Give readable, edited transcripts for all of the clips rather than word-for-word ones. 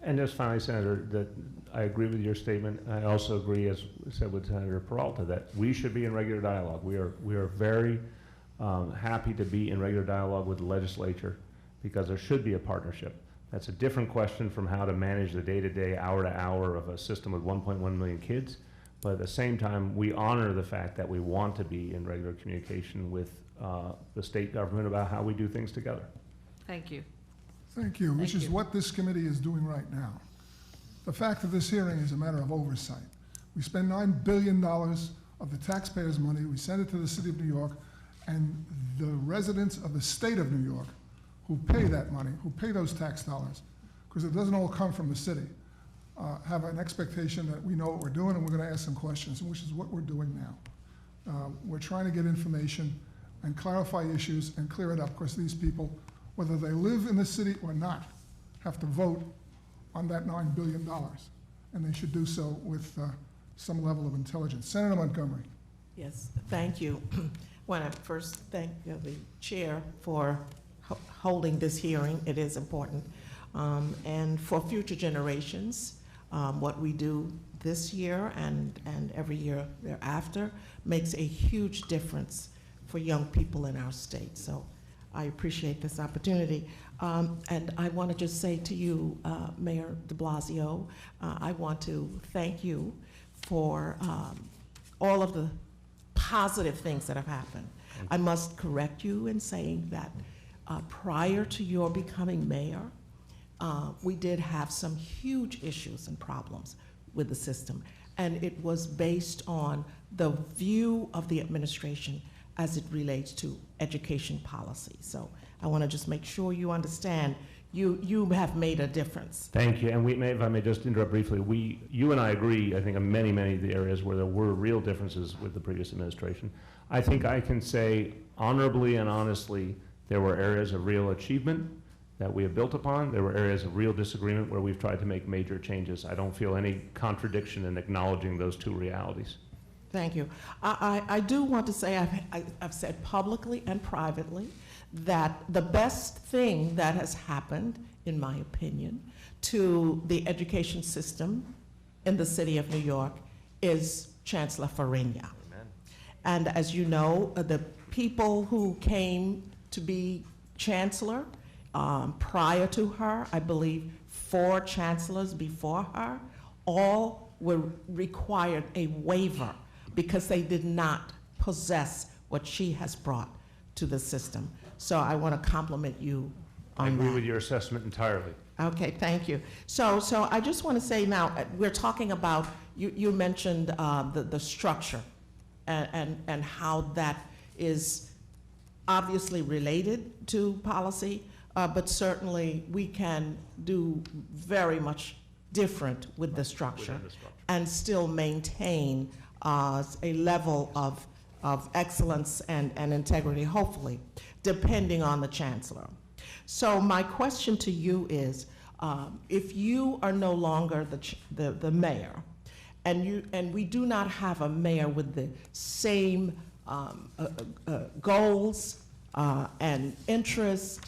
And just finally, Senator, that I agree with your statement. I also agree, as said with Senator Peralta, that we should be in regular dialogue. We are very happy to be in regular dialogue with the legislature because there should be a partnership. That's a different question from how to manage the day-to-day, hour-to-hour of a system with 1.1 million kids. But at the same time, we honor the fact that we want to be in regular communication with the state government about how we do things together. Thank you. Thank you, which is what this committee is doing right now. The fact of this hearing is a matter of oversight. We spend $9 billion of the taxpayers' money, we send it to the city of New York, and the residents of the state of New York who pay that money, who pay those tax dollars, because it doesn't all come from the city, have an expectation that we know what we're doing and we're going to ask some questions, which is what we're doing now. We're trying to get information and clarify issues and clear it up, because these people, whether they live in the city or not, have to vote on that $9 billion. And they should do so with some level of intelligence. Senator Montgomery. Yes, thank you. I want to first thank the chair for holding this hearing. It is important. And for future generations, what we do this year and every year thereafter makes a huge difference for young people in our state. So I appreciate this opportunity. And I want to just say to you, Mayor de Blasio, I want to thank you for all of the positive things that have happened. I must correct you in saying that prior to your becoming mayor, we did have some huge issues and problems with the system. And it was based on the view of the administration as it relates to education policy. So I want to just make sure you understand you have made a difference. Thank you. And if I may just interrupt briefly, you and I agree, I think, on many, many of the areas where there were real differences with the previous administration. I think I can say honorably and honestly, there were areas of real achievement that we have built upon. There were areas of real disagreement where we've tried to make major changes. I don't feel any contradiction in acknowledging those two realities. Thank you. I do want to say I've said publicly and privately that the best thing that has happened, in my opinion, to the education system in the city of New York is Chancellor Fariña. Amen. And as you know, the people who came to be chancellor prior to her, I believe 4 chancellors before her, all were required a waiver because they did not possess what she has brought to the system. So I want to compliment you on that. I agree with your assessment entirely. Okay, thank you. So I just want to say now, we're talking about, you mentioned the structure and how that is obviously related to policy, but certainly we can do very much different with the structure and still maintain a level of excellence and integrity, hopefully, depending on the chancellor. So my question to you is, if you are no longer the mayor, and we do not have a mayor with the same goals and interests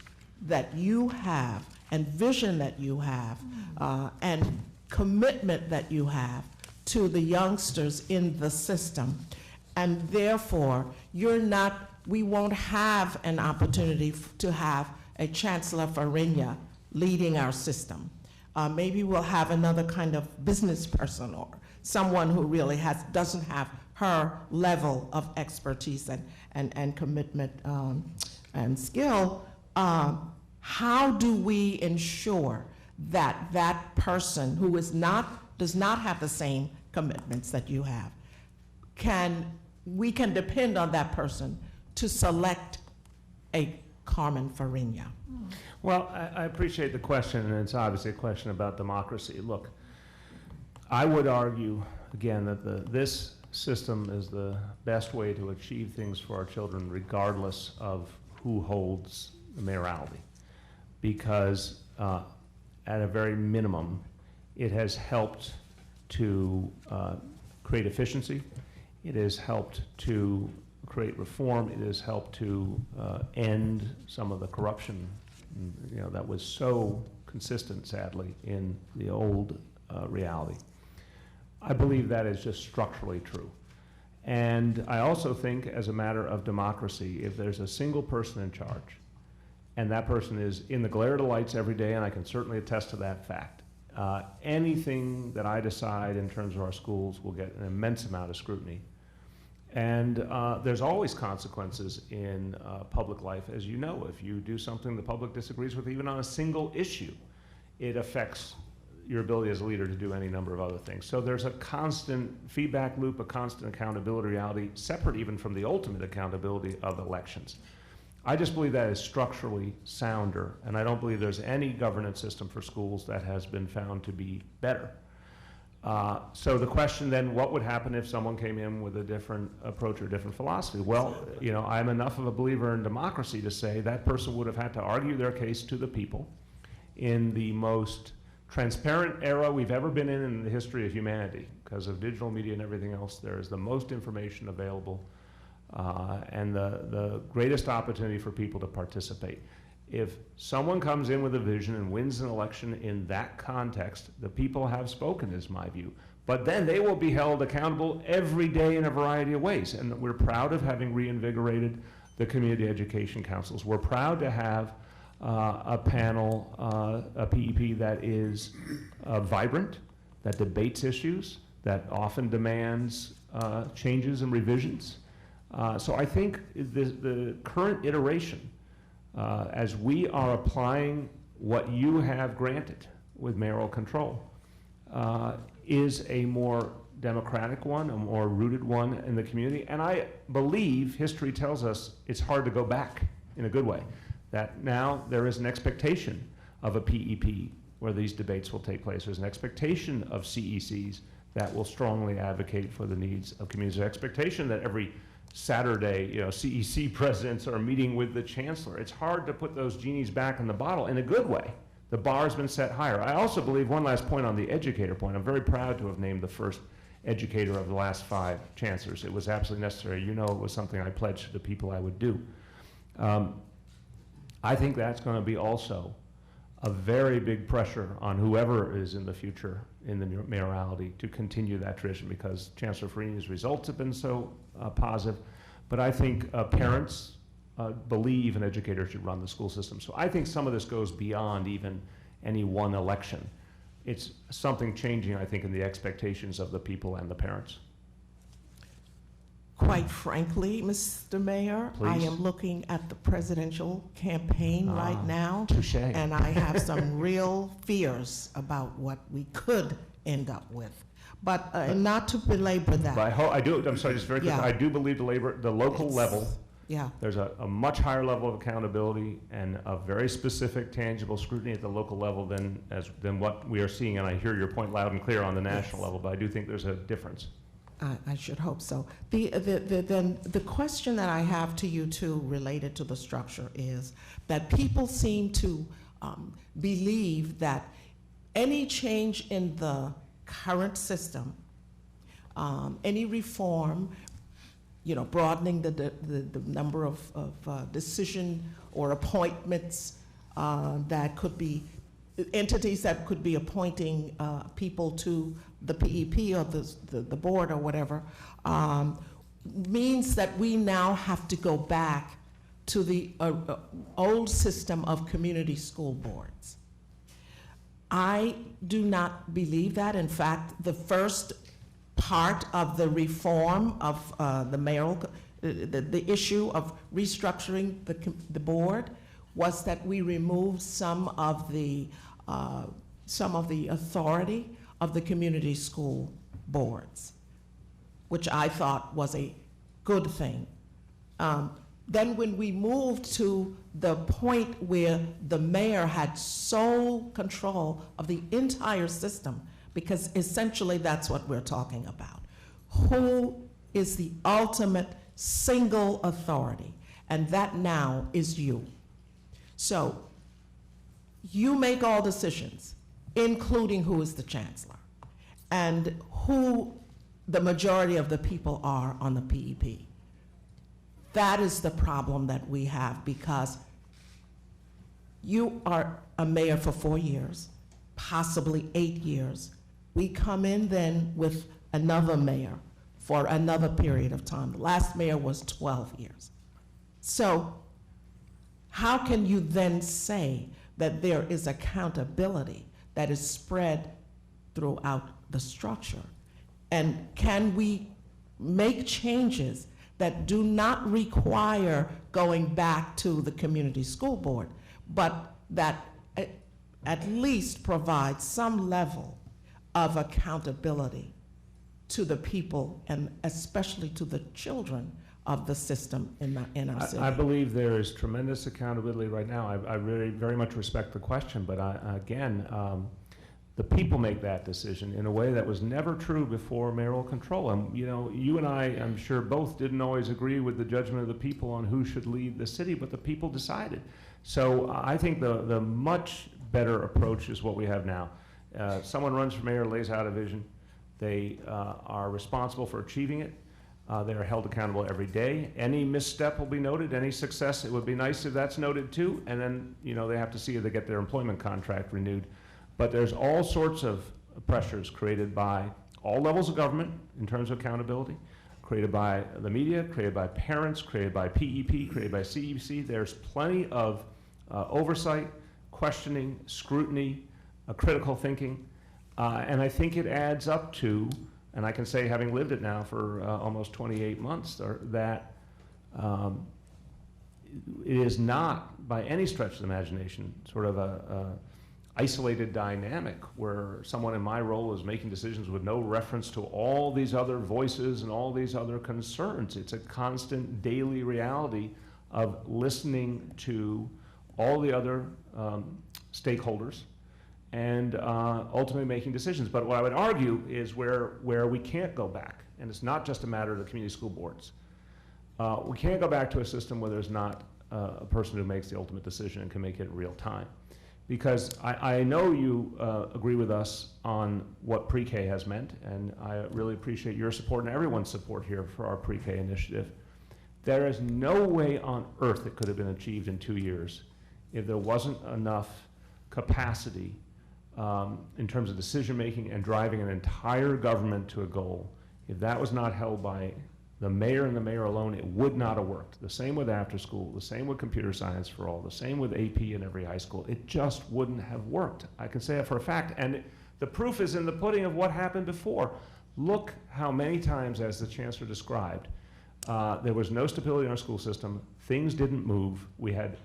that you have, and vision that you have, and commitment that you have to the youngsters in the system, and therefore we won't have an opportunity to have a Chancellor Fariña leading our system. Maybe we'll have another kind of business person or someone who really doesn't have her level of expertise and commitment and skill. How do we ensure that that person who does not have the same commitments that you have, we can depend on that person to select a Carmen Fariña? Well, I appreciate the question, and it's obviously a question about democracy. Look, I would argue, again, that this system is the best way to achieve things for our children, regardless of who holds the mayoralty. Because at a very minimum, it has helped to create efficiency. It has helped to create reform. It has helped to end some of the corruption, that was so consistent, sadly, in the old reality. I believe that is just structurally true. And I also think, as a matter of democracy, if there's a single person in charge, and that person is in the glare of the lights every day, and I can certainly attest to that fact, anything that I decide in terms of our schools will get an immense amount of scrutiny. And there's always consequences in public life, as you know. If you do something the public disagrees with, even on a single issue, it affects your ability as a leader to do any number of other things. So there's a constant feedback loop, a constant accountability reality, separate even from the ultimate accountability of elections. I just believe that is structurally sounder, and I don't believe there's any governance system for schools that has been found to be better. So the question then, what would happen if someone came in with a different approach or a different philosophy? Well, you know, I'm enough of a believer in democracy to say that person would have had to argue their case to the people in the most transparent era we've ever been in the history of humanity. Because of digital media and everything else, there is the most information available and the greatest opportunity for people to participate. If someone comes in with a vision and wins an election in that context, the people have spoken, is my view. But then they will be held accountable every day in a variety of ways. And we're proud of having reinvigorated the community education councils. We're proud to have a panel, a PEP that is vibrant, that debates issues, that often demands changes and revisions. So I think the current iteration, as we are applying what you have granted with mayoral control, is a more democratic one, a more rooted one in the community. And I believe history tells us it's hard to go back in a good way, that now there is an expectation of a PEP where these debates will take place. There's an expectation of CECs that will strongly advocate for the needs of communities. There's an expectation that every Saturday, you know, CEC presidents are meeting with the chancellor. It's hard to put those genies back in the bottle in a good way. The bar's been set higher. I also believe, one last point on the educator point, I'm very proud to have named the first educator of the last 5 chancellors. It was absolutely necessary. You know, it was something I pledged to the people I would do. I think that's going to be also a very big pressure on whoever is in the future in the mayoralty to continue that tradition, because Chancellor Farini's results have been so positive. But I think parents believe an educator should run the school system. So I think some of this goes beyond even any one election. It's something changing, I think, in the expectations of the people and the parents. Quite frankly, Mr. Mayor, Please. I am looking at the presidential campaign right now, Touché. and I have some real fears about what we could end up with. But not to belabor that. But I do, I'm sorry, just very quick, Yeah. I do believe the local level, Yeah. there's a much higher level of accountability and a very specific, tangible scrutiny at the local level than what we are seeing. And I hear your point loud and clear on the national level, but I do think there's a difference. I should hope so. Then the question that I have to you too, related to the structure, is that people seem to believe that any change in the current system, any reform, you know, broadening the number of decision or appointments that could be entities that could be appointing people to the PEP or the board or whatever, means that we now have to go back to the old system of community school boards. I do not believe that. In fact, the first part of the reform of the mayoral, the issue of restructuring the board was that we removed some of the authority of the community school boards, which I thought was a good thing. Then when we moved to the point where the mayor had sole control of the entire system, because essentially that's what we're talking about. Who is the ultimate single authority? And that now is you. So you make all decisions, including who is the chancellor and who the majority of the people are on the PEP. That is the problem that we have, because You are a mayor for 4 years, possibly 8 years. We come in then with another mayor for another period of time. The last mayor was 12 years. So how can you then say that there is accountability that is spread throughout the structure? And can we make changes that do not require going back to the community school board, but that at least provide some level of accountability to the people and especially to the children of the system in our city? I believe there is tremendous accountability right now. I really very much respect the question, but again, the people make that decision in a way that was never true before mayoral control. And you know, you and I, I'm sure, both didn't always agree with the judgment of the people on who should lead the city, but the people decided. So I think the much better approach is what we have now. Someone runs for mayor, lays out a vision. They are responsible for achieving it. They are held accountable every day. Any misstep will be noted, any success, it would be nice if that's noted too, and then, you know, they have to see if they get their employment contract renewed. But there's all sorts of pressures created by all levels of government in terms of accountability, created by the media, created by parents, created by PEP, created by CEC. There's plenty of oversight, questioning, scrutiny, critical thinking, and I think it adds up to, and I can say, having lived it now for almost 28 months, that it is not, by any stretch of the imagination, sort of a isolated dynamic where someone in my role is making decisions with no reference to all these other voices and all these other concerns. It's a constant daily reality of listening to all the other stakeholders and ultimately making decisions. But what I would argue is where we can't go back, and it's not just a matter of the community school boards. We can't go back to a system where there's not a person who makes the ultimate decision and can make it in real time. Because I know you agree with us on what pre-K has meant, and I really appreciate your support and everyone's support here for our pre-K initiative. There is no way on earth it could have been achieved in 2 years if there wasn't enough capacity in terms of decision-making and driving an entire government to a goal. If that was not held by the mayor and the mayor alone, it would not have worked. The same with after school, the same with computer science for all, the same with AP in every high school. It just wouldn't have worked. I can say that for a fact. And the proof is in the pudding of what happened before. Look how many times, as the chancellor described, there was no stability in our school system. Things didn't move. We had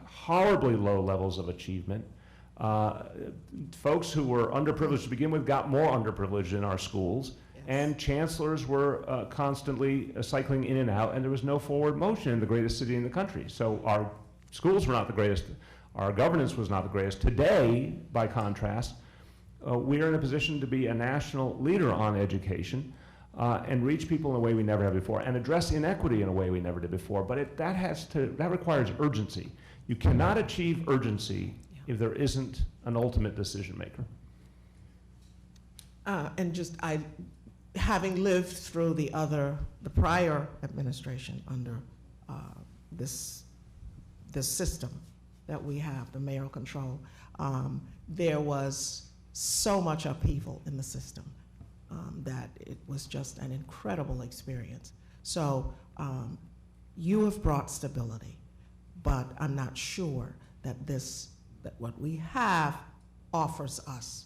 horribly low levels of achievement. Folks who were underprivileged to begin with got more underprivileged in our schools. And chancellors were constantly cycling in and out, and there was no forward motion in the greatest city in the country. So our schools were not the greatest. Our governance was not the greatest. Today, by contrast, we are in a position to be a national leader on education and reach people in a way we never have before, and address inequity in a way we never did before. But that requires urgency. You cannot achieve urgency if there isn't an ultimate decision maker. Having lived through the prior administration under this system that we have, the mayoral control, there was so much upheaval in the system that it was just an incredible experience. So you have brought stability, but I'm not sure that what we have offers us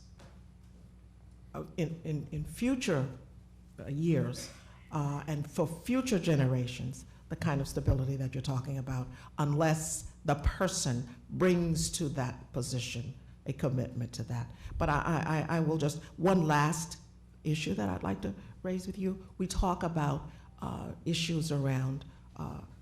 in future years and for future generations the kind of stability that you're talking about, unless the person brings to that position a commitment to that. But I will just, one last issue that I'd like to raise with you. We talk about issues around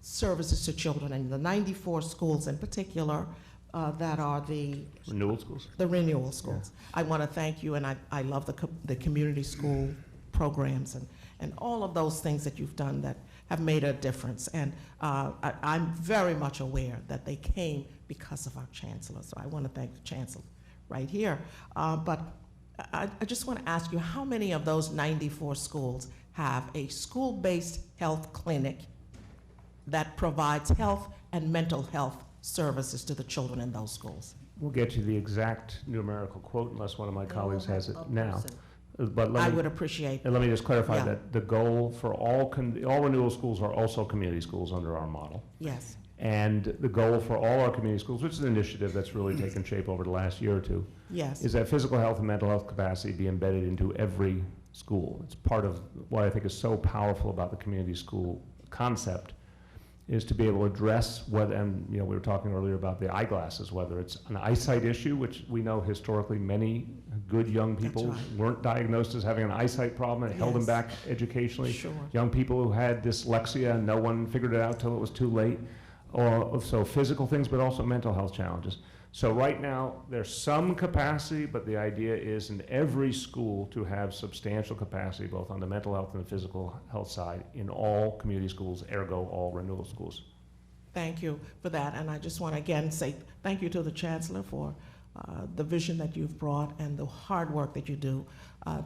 services to children, and the 94 schools in particular that are the renewal schools. The renewal schools. Yeah. I want to thank you, and I love the community school programs and all of those things that you've done that have made a difference. And I'm very much aware that they came because of our chancellor. So I want to thank the chancellor right here. But I just want to ask you, how many of those 94 schools have a school-based health clinic that provides health and mental health services to the children in those schools. We'll get you the exact numerical quote unless one of my colleagues has it now. But I let me, would appreciate, and let me just clarify Yeah. that the goal for all renewal schools are also community schools under our model. yes, And the goal for all our community schools, which is an initiative that's really taken shape over the last year or two, yes, is that physical health and mental health capacity be embedded into every school. It's part of what I think is so powerful about the community school concept, is to be able to address what, and we were talking earlier about the eyeglasses, whether it's an eyesight issue, which we know historically many good young people That's right. weren't diagnosed as having an eyesight problem, and it held them Yes. back educationally. sure, Young people who had dyslexia and no one figured it out till it was too late. Or so physical things, but also mental health challenges. So right now, there's some capacity, but the idea is in every school to have substantial capacity, both on the mental health and the physical health side, in all community schools, ergo all renewal schools. thank you for that. And I just want to again say thank you to the Chancellor for the vision that you've brought and the hard work that you do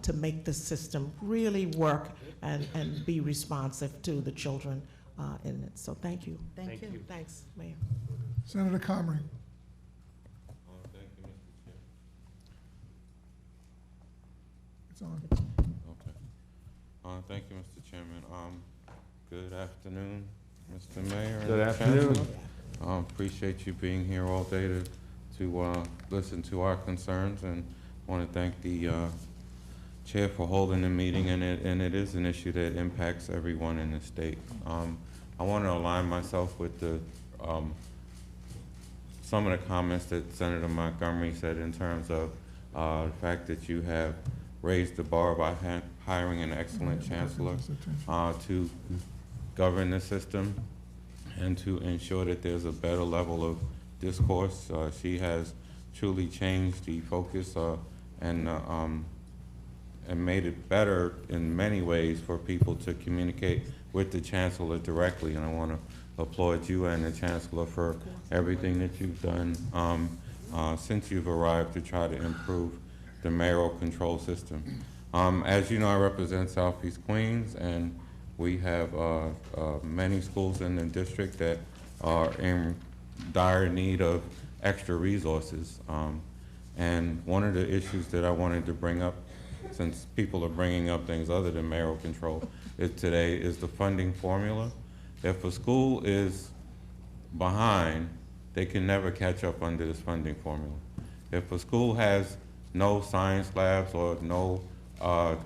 to make this system really work and be responsive to the children in it. So thank you. Thank you. Thanks, Mayor. Senator Comrie. Thank you, Mr. Chair. It's on. Okay. Thank you, Mr. Chairman. Good afternoon, Mr. Mayor. and Good afternoon. Chancellor. Appreciate you being here all day to listen to our concerns, and want to thank the Chair for holding the meeting, and it is an issue that impacts everyone in the state. I want to align myself with some of the comments that Senator Montgomery said in terms of the fact that you have raised the bar by hiring an excellent chancellor to govern the system and to ensure that there's a better level of discourse. She has truly changed the focus and made it better in many ways for people to communicate with the chancellor directly. And I want to applaud you and the chancellor for everything that you've done since you've arrived to try to improve the mayoral control system. As you know, I represent Southeast Queens, and we have many schools in the district that are in dire need of extra resources. And one of the issues that I wanted to bring up, since people are bringing up things other than mayoral control, today is the funding formula. If a school is behind, they can never catch up under this funding formula. If a school has no science labs or no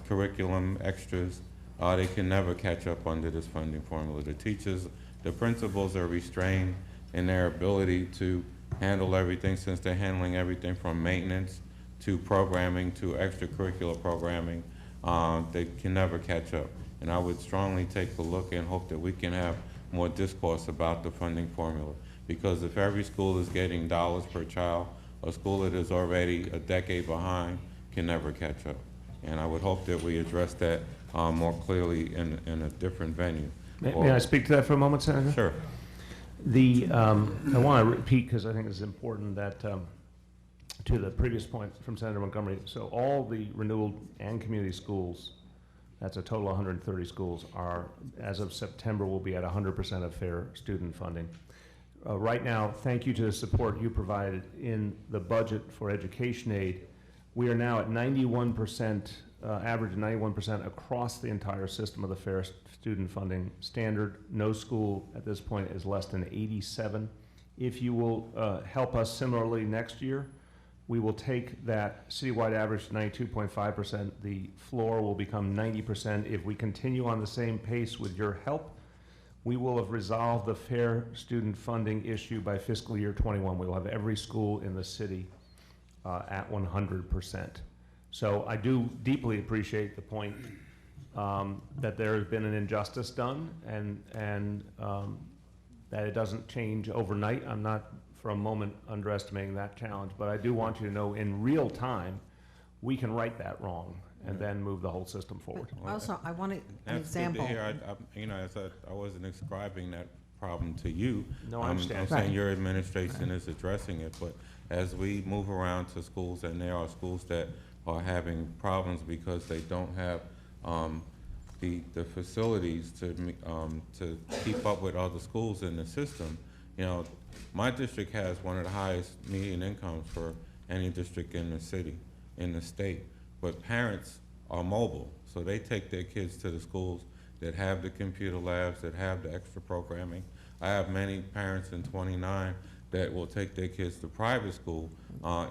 curriculum extras, they can never catch up under this funding formula. The teachers, the principals are restrained in their ability to handle everything, since they're handling everything from maintenance to programming to extracurricular programming. They can never catch up. And I would strongly take a look and hope that we can have more discourse about the funding formula. Because if every school is getting dollars per child, a school that is already a decade behind can never catch up. And I would hope that we address that more clearly in a different venue. May I speak to that for a moment, Senator? Sure. I want to repeat, because I think it's important, that to the previous point from Senator Montgomery, so all the renewal and community schools, that's a total of 130 schools, are, as of September, will be at 100% of fair student funding. Right now, thank you to the support you provided in the budget for education aid. We are now at 91%, average 91% across the entire system of the fair student funding standard. No school at this point is less than 87. If you will help us similarly next year, we will take that citywide average to 92.5%. The floor will become 90%. If we continue on the same pace with your help, we will have resolved the fair student funding issue by fiscal year 21. We will have every school in the city at 100%. So I do deeply appreciate the point that there has been an injustice done, and that it doesn't change overnight. I'm not for a moment underestimating that challenge, but I do want you to know in real time we can right that wrong and then move the whole system forward. Also, I want an example. That's good to hear. I wasn't ascribing that problem to you. No, I understand. I'm saying your administration is addressing it, but as we move around to schools, and there are schools that are having problems because they don't have the facilities to keep up with other schools in the system, You know, my district has one of the highest median incomes for any district in the city, in the state. But parents are mobile, so they take their kids to the schools that have the computer labs, that have the extra programming. I have many parents in 29 that will take their kids to private school,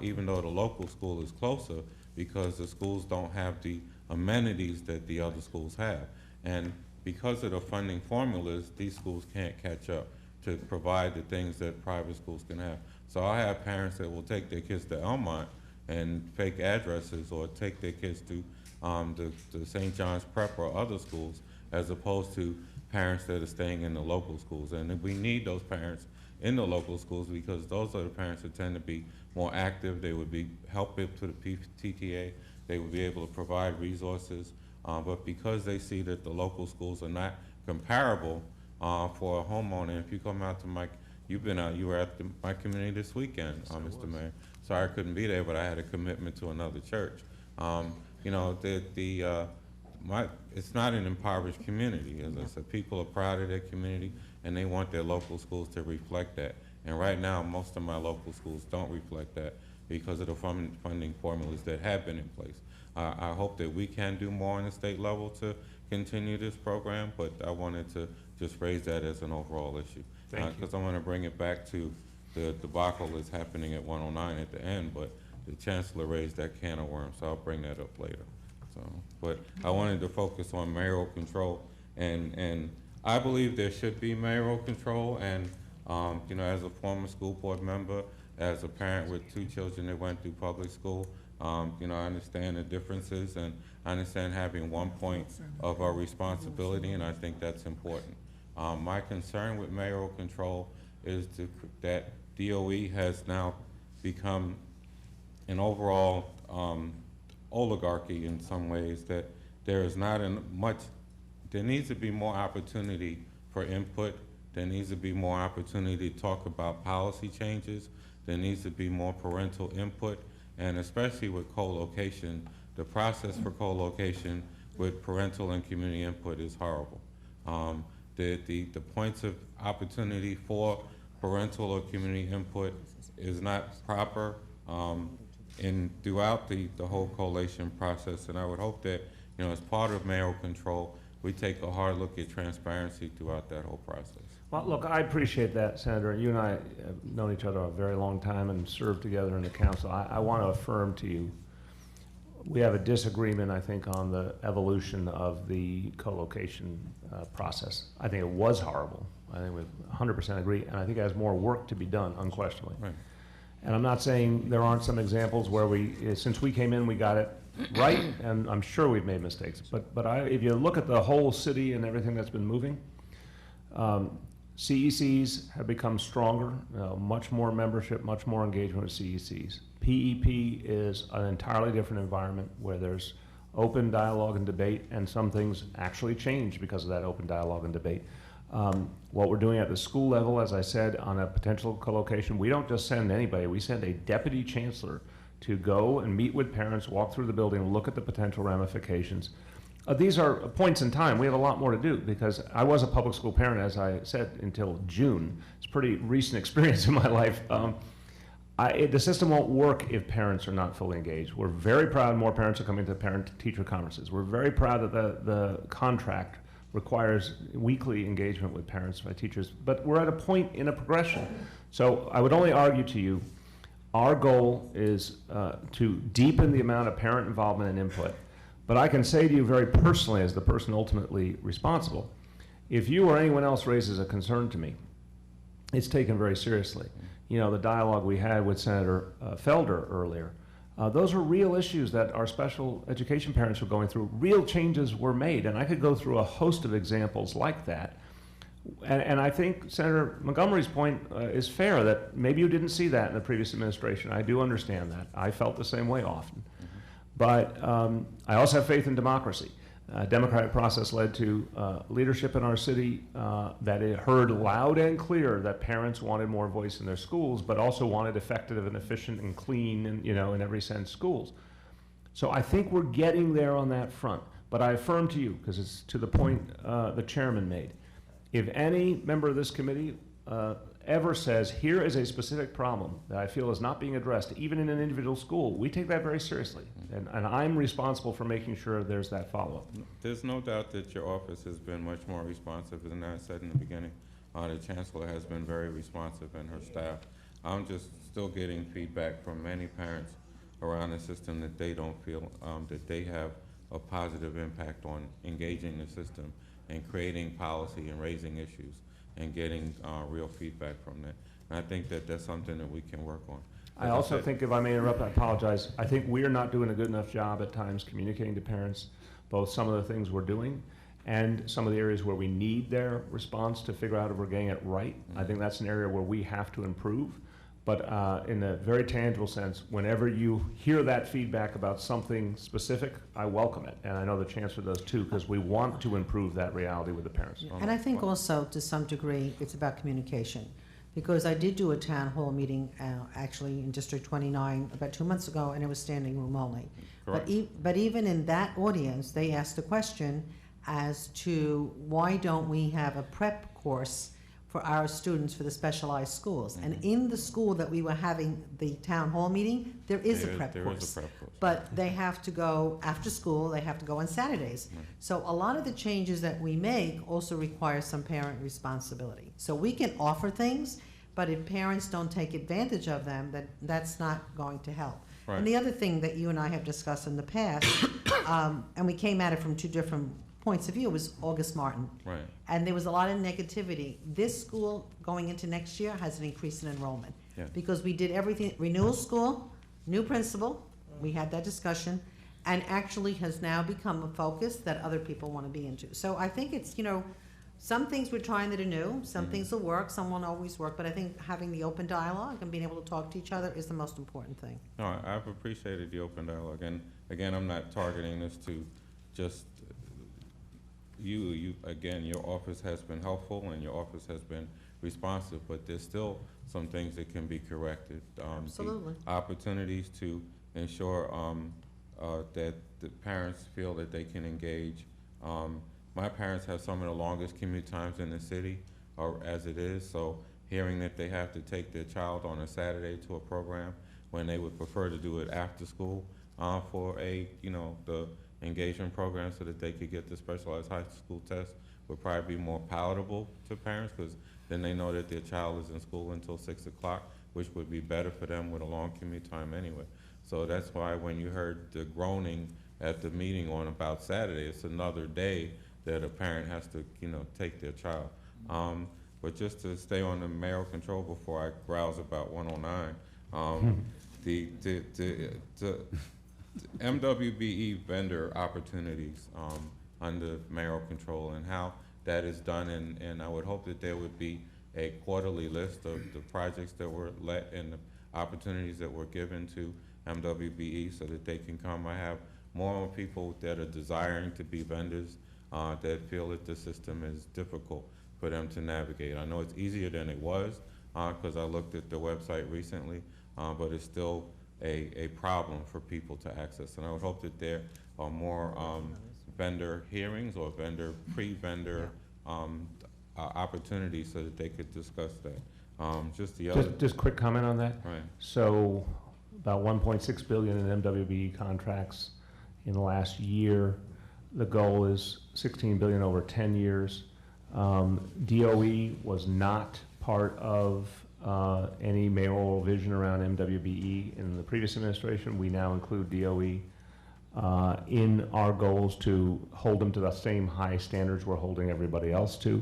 even though the local school is closer, because the schools don't have the amenities that the other schools have. And because of the funding formulas, these schools can't catch up to provide the things that private schools can have. So I have parents that will take their kids to Elmont and fake addresses, or take their kids to the St. John's Prep or other schools, as opposed to parents that are staying in the local schools. And we need those parents in the local schools, because those are the parents that tend to be more active. They would be helpful to the PTA. They would be able to provide resources. But because they see that the local schools are not comparable for a homeowner, if you come out to you were at my community this weekend, Mr. Mayor. Sorry I couldn't be there, but I had a commitment to another church. You know, it's not an impoverished community. As I said, people are proud of their community, and they want their local schools to reflect that. And right now, most of my local schools don't reflect that because of the funding formulas that have been in place. I hope that we can do more on the state level to continue this program, but I wanted to just raise that as an overall issue. Because I want to bring it back to the debacle that's happening at 109 at the end, but the chancellor raised that can of worms, so I'll bring that up later. So, but I wanted to focus on mayoral control, and I believe there should be mayoral control. And you know, as a former school board member, as a parent with 2 children that went through public school, you know, I understand the differences, and I understand having one point of our responsibility, and I think that's important. My concern with mayoral control is that DOE has now become an overall oligarchy in some ways, that there is not there needs to be more opportunity for input. There needs to be more opportunity to talk about policy changes. There needs to be more parental input, and especially with co-location, the process for co-location with parental and community input is horrible. The points of opportunity for parental or community input is not proper throughout the whole collation process, and I would hope that, you know, as part of mayoral control, we take a hard look at transparency throughout that whole process. Well, look, I appreciate that, Senator. You and I have known each other a very long time and served together in the council. I want to affirm to you, we have a disagreement, I think, on the evolution of the co-location process. I think it was horrible. I think we 100% agree, and I think it has more work to be done, unquestionably. Right. And I'm not saying there aren't some examples where since we came in, we got it right, and I'm sure we've made mistakes. But if you look at the whole city and everything that's been moving, CECs have become stronger, much more membership, much more engagement with CECs. PEP is an entirely different environment where there's open dialogue and debate, and some things actually change because of that open dialogue and debate. What we're doing at the school level, as I said, on a potential co-location, we don't just send anybody, we send a deputy chancellor to go and meet with parents, walk through the building, look at the potential ramifications. These are points in time. We have a lot more to do, because I was a public school parent, as I said, until June. It's a pretty recent experience in my life. The system won't work if parents are not fully engaged. We're very proud more parents are coming to parent-teacher conferences. We're very proud that the contract requires weekly engagement with parents by teachers, but we're at a point in a progression. So I would only argue to you, our goal is to deepen the amount of parent involvement and input. But I can say to you very personally, as the person ultimately responsible, if you or anyone else raises a concern to me, it's taken very seriously. You know, the dialogue we had with Senator Felder earlier, those were real issues that our special education parents were going through. Real changes were made, and I could go through a host of examples like that. And I think Senator Montgomery's point is fair, that maybe you didn't see that in the previous administration. I do understand that. I felt the same way often. But I also have faith in democracy. Democratic process led to leadership in our city that it heard loud and clear that parents wanted more voice in their schools, but also wanted effective and efficient and clean, and, you know, in every sense, schools. So I think we're getting there on that front. But I affirm to you, because it's to the point the chairman made, if any member of this committee ever says, here is a specific problem that I feel is not being addressed, even in an individual school, we take that very seriously. And I'm responsible for making sure there's that follow-up. There's no doubt that your office has been much more responsive than I said in the beginning. The Chancellor has been very responsive and her staff. I'm just still getting feedback from many parents around the system that they don't feel that they have a positive impact on engaging the system and creating policy and raising issues and getting real feedback from that. And I think that that's something that we can work on. I also think, if I may interrupt, I apologize. I think we're not doing a good enough job at times communicating to parents both some of the things we're doing and some of the areas where we need their response to figure out if we're getting it right. I think that's an area where we have to improve. But in a very tangible sense, whenever you hear that feedback about something specific, I welcome it. And I know the Chancellor does too, because we want to improve that reality with the parents. And I think also, to some degree, it's about communication. Because I did do a town hall meeting, actually in District 29 about 2 months ago, and it was standing room only. But even in that audience, they asked a question as to why don't we have a prep course for our students for the specialized schools. And in the school that we were having the town hall meeting, there is a prep course. But they have to go after school, they have to go on Saturdays. So a lot of the changes that we make also require some parent responsibility. So we can offer things, but if parents don't take advantage of them, that's not going to help. Right. And the other thing that you and I have discussed in the past, and we came at it from two different points of view, was August Martin. Right. And there was a lot of negativity. This school going into next year has an increase in enrollment. Yeah. Because we did everything, renewal school, new principal, we had that discussion, and actually has now become a focus that other people want to be into. So I think it's, some things we're trying that are new, some things will work, some won't always work, but I think having the open dialogue and being able to talk to each other is the most important thing. No, I've appreciated the open dialogue. And again, I'm not targeting this to just again, your office has been helpful and your office has been responsive, but there's still some things that can be corrected. Absolutely. The opportunities to ensure that the parents feel that they can engage. My parents have some of the longest commute times in the city, or as it is, so hearing that they have to take their child on a Saturday to a program when they would prefer to do it after school for the engagement program so that they could get the specialized high school test would probably be more palatable to parents, because then they know that their child is in school until 6 o'clock, which would be better for them with a long commute time anyway. So that's why when you heard the groaning at the meeting on about Saturday, it's another day that a parent has to, take their child. But just to stay on the mayoral control before I grouse about 109, the MWBE vendor opportunities under mayoral control and how that is done, and I would hope that there would be a quarterly list of the projects that were let and the opportunities that were given to MWBE so that they can come. I have more people that are desiring to be vendors that feel that the system is difficult for them to navigate. I know it's easier than it was because I looked at the website recently, but it's still a problem for people to access. And I would hope that there are more vendor hearings or pre-vendor opportunities so that they could discuss that. Just quick comment on that. Right. So about 1.6 billion in MWBE contracts in the last year. The goal is 16 billion over 10 years. DOE was not part of any mayoral vision around MWBE in the previous administration. We now include DOE in our goals to hold them to the same high standards we're holding everybody else to.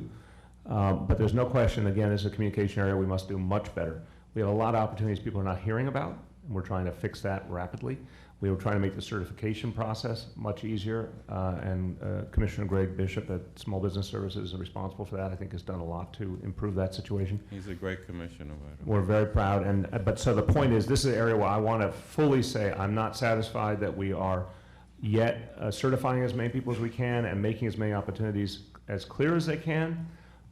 But there's no question, again, as a communication area, we must do much better. We have a lot of opportunities people are not hearing about, and we're trying to fix that rapidly. We were trying to make the certification process much easier, and Commissioner Greg Bishop at Small Business Services is responsible for that. I think has done a lot to improve that situation. He's a great commissioner. We're very proud, but so the point is, this is an area where I want to fully say I'm not satisfied that we are yet certifying as many people as we can and making as many opportunities as clear as they can.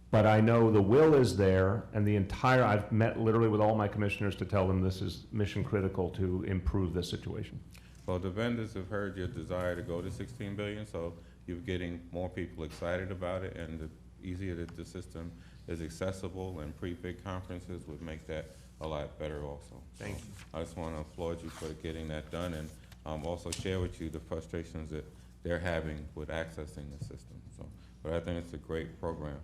But I know the will is there, and I've met literally with all my commissioners to tell them this is mission critical to improve this situation. Well, the vendors have heard your desire to go to 16 billion, so you're getting more people excited about it, and easier that the system is accessible, and pre-big conferences would make that a lot better also. Thank you. I just want to applaud you for getting that done, and also share with you the frustrations that they're having with accessing the system. So, but I think it's a great program.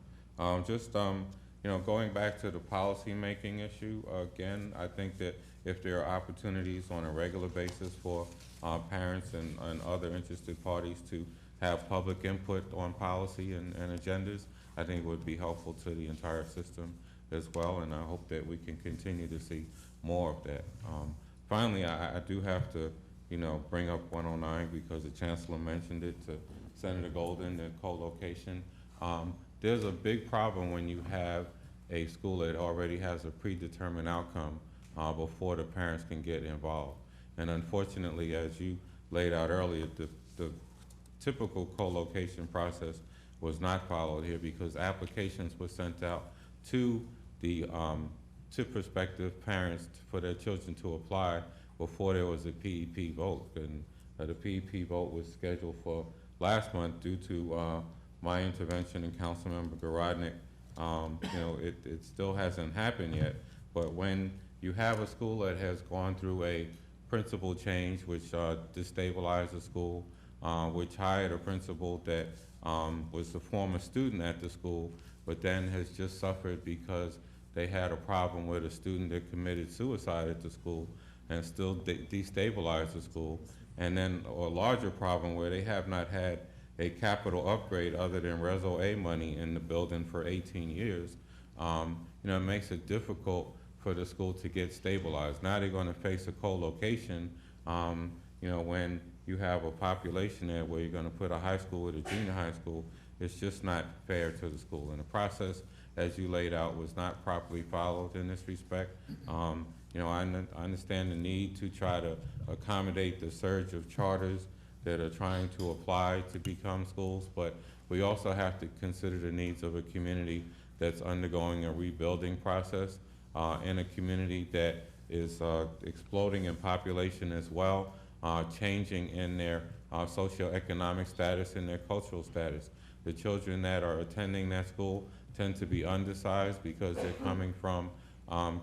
You know, going back to the policy-making issue, again, I think that if there are opportunities on a regular basis for parents and other interested parties to have public input on policy and agendas, I think it would be helpful to the entire system as well, and I hope that we can continue to see more of that. Finally, I do have to, you know, bring up 109 because the Chancellor mentioned it to Senator Golden, the co-location. There's a big problem when you have a school that already has a predetermined outcome before the parents can get involved. And unfortunately, as you laid out earlier, the typical co-location process was not followed here because applications were sent out to the to prospective parents for their children to apply before there was a PEP vote. And the PEP vote was scheduled for last month due to my intervention and Councilmember Garodnick. You know, it still hasn't happened yet, but when you have a school that has gone through a principal change which destabilized the school, which hired a principal that was a former student at the school, but then has just suffered because they had a problem with a student that committed suicide at the school and still destabilized the school, and then a larger problem where they have not had a capital upgrade other than Reso A money in the building for 18 years, you know, it makes it difficult for the school to get stabilized. Now they're going to face a co-location, you know, when you have a population there where you're going to put a high school with a junior high school, it's just not fair to the school. And the process, as you laid out, was not properly followed in this respect. You know, I understand the need to try to accommodate the surge of charters that are trying to apply to become schools, but we also have to consider the needs of a community that's undergoing a rebuilding process, in a community that is exploding in population as well, changing in their socioeconomic status and their cultural status. The children that are attending that school tend to be undersized because they're coming from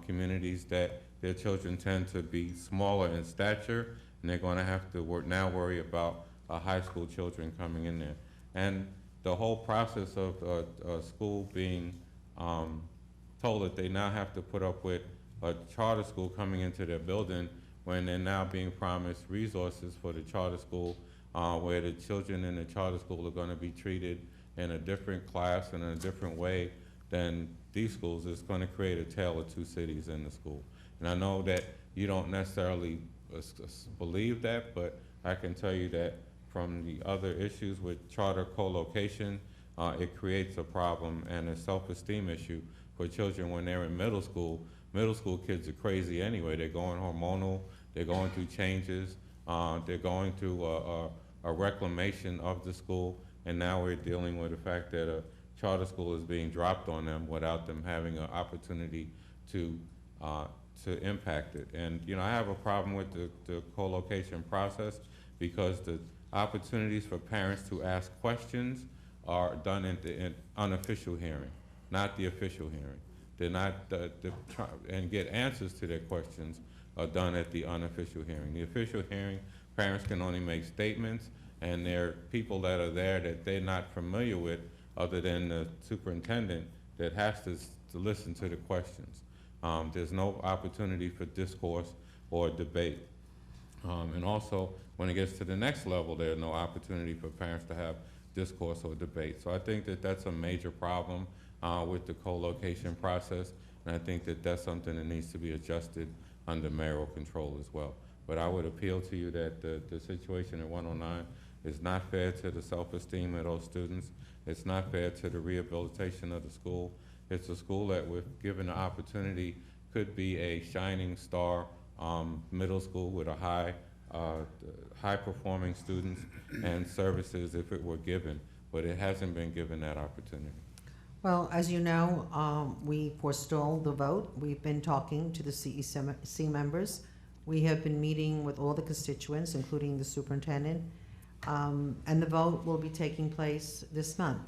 communities that their children tend to be smaller in stature, and they're going to have to now worry about high school children coming in there. And the whole process of a school being told that they now have to put up with a charter school coming into their building when they're now being promised resources for the charter school, where the children in the charter school are going to be treated in a different class and in a different way than these schools, is going to create a tale of two cities in the school. And I know that you don't necessarily believe that, but I can tell you that from the other issues with charter co-location, it creates a problem and a self-esteem issue for children when they're in middle school. Middle school kids are crazy anyway. They're going hormonal, they're going through changes, they're going through a reclamation of the school, and now we're dealing with the fact that a charter school is being dropped on them without them having an opportunity to impact it. And you know, I have a problem with the co-location process because the opportunities for parents to ask questions are done in the unofficial hearing, not the official hearing. They're not, and get answers to their questions are done at the unofficial hearing. The official hearing, parents can only make statements, and there are people that are there that they're not familiar with other than the superintendent that has to listen to the questions. There's no opportunity for discourse or debate. And also, when it gets to the next level, there's no opportunity for parents to have discourse or debate. So I think that that's a major problem with the co-location process, and I think that that's something that needs to be adjusted under mayoral control as well. But I would appeal to you that the situation at 109 is not fair to the self-esteem of those students. It's not fair to the rehabilitation of the school. It's a school that, with given the opportunity, could be a shining star middle school with a high-performing students and services if it were given, but it hasn't been given that opportunity. Well, as you know, we forestalled the vote. We've been talking to the CEC members. We have been meeting with all the constituents, including the superintendent, and the vote will be taking place this month.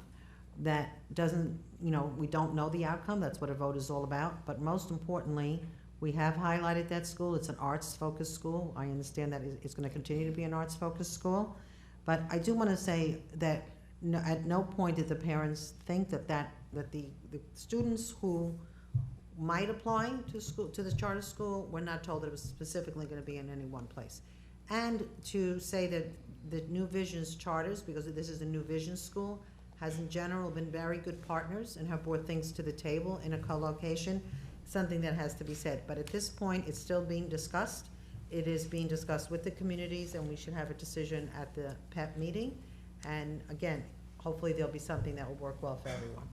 that doesn't, you know, we don't know the outcome, that's what a vote is all about, but most importantly, we have highlighted that school, it's an arts-focused school, I understand that it's gonna continue to be an arts-focused school, but I do wanna say that at no point did the parents think that the students who might apply to school, to the charter school, were not told that it was specifically gonna be in any one place. And to say that the New Vision's charters, because this is a New Vision school, has in general been very good partners and have brought things to the table in a co-location, something that has to be said. But at this point, it's still being discussed. It is being discussed with the communities, and we should have a decision at the PEP meeting. And again, hopefully there'll be something that will work well for everyone.